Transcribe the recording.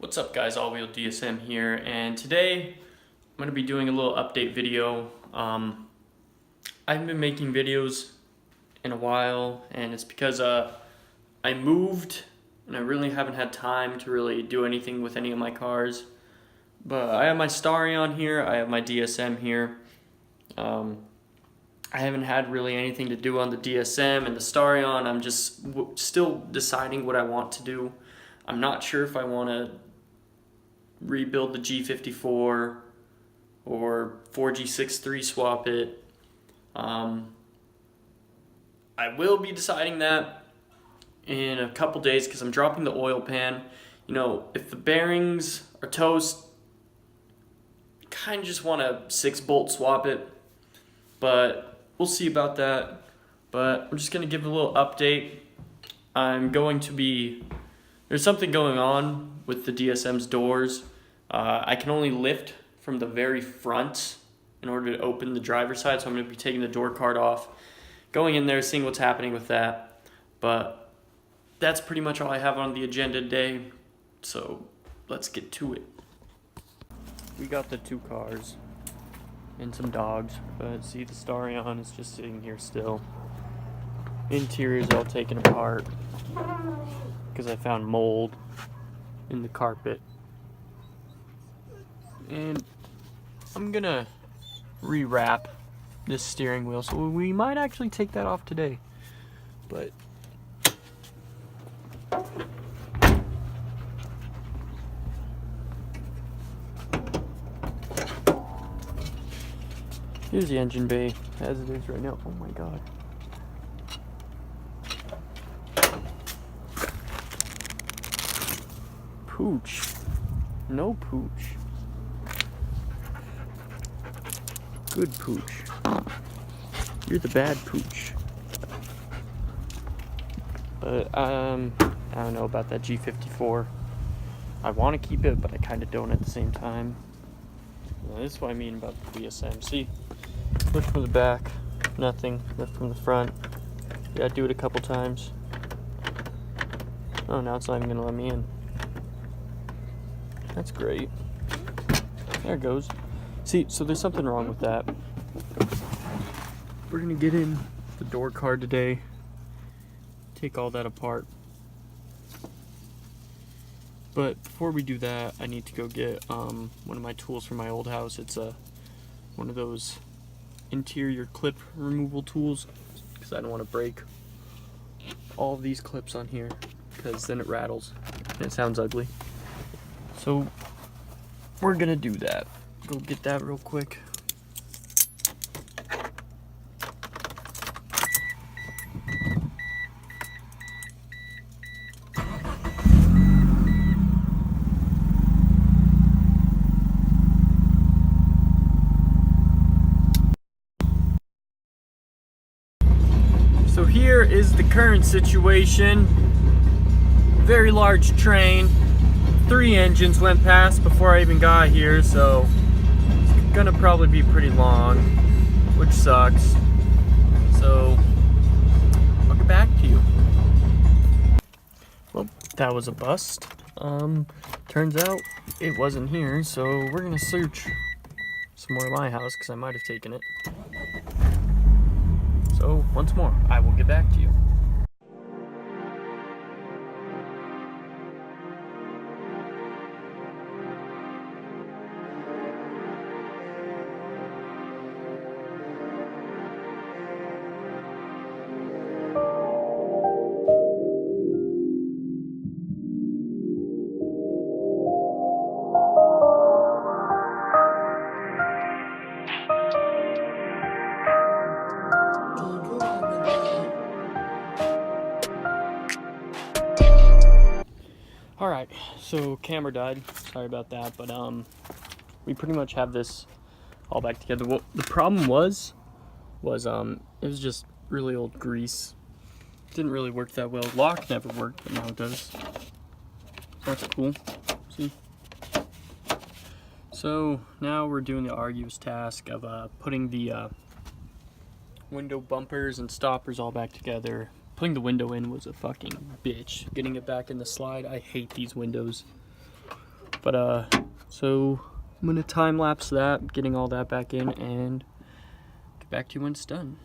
What's up guys, AWDSM here, and today I'm going to be doing a little update video. I haven't been making videos in a while, and it's because I moved and I really haven't had time to really do anything with any of my cars. But I have my Starion here, I have my DSM here. I haven't had really anything to do on the DSM and the Starion. I'm just still deciding what I want to do. I'm not sure if I want to rebuild the G54 or 4G63 swap it. I will be deciding that in a couple days because I'm dropping the oil pan. You know, if the bearings are toast, kind of just want to 6-bolt swap it, but we'll see about that. But I'm just going to give a little update. There's something going on with the DSM's doors. I can only lift from the very front in order to open the driver's side, so I'm going to be taking the door card off, going in there, seeing what's happening with that. But that's pretty much all I have on the agenda today, so let's get to it. We got the 2 cars and some dogs, but see, the Starion is just sitting here still. Interior's all taken apart because I found mold in the carpet. And I'm gonna rewrap this steering wheel, so we might actually take that off today. But here's the engine bay as it is right now. Oh my god. Pooch. No pooch. Good pooch. You're the bad pooch. But I don't know about that G54. I want to keep it, but I kind of don't at the same time. Now, this is what I mean about the DSM. See, lift from the back, nothing. Lift from the front. Yeah, do it a couple times. Oh, now it's not even gonna let me in. That's great. There it goes. See, so there's something wrong with that. We're gonna get in the door card today, take all that apart. But before we do that, I need to go get one of my tools from my old house. It's one of those interior clip removal tools, because I don't want to break all of these clips on here, because then it rattles and it sounds ugly. So we're gonna do that. Go get that real quick. So here is the current situation. Very large train. 3 engines went past before I even got here, so it's gonna probably be pretty long, which sucks. So I'll get back to you. Well, that was a bust. Turns out it wasn't here, so we're gonna search some more of my house because I might have taken it. So once more, I will get back to you. Alright, so camera died. Sorry about that, but we pretty much have this all back together. What the problem was it was just really old grease. Didn't really work that well. Lock never worked, but now it does. That's cool. See? So now we're doing the arduous task of putting the window bumpers and stoppers all back together. Putting the window in was a fucking bitch. Getting it back in the slide, I hate these windows. But so I'm gonna time lapse that, getting all that back in, and get back to you when it's done.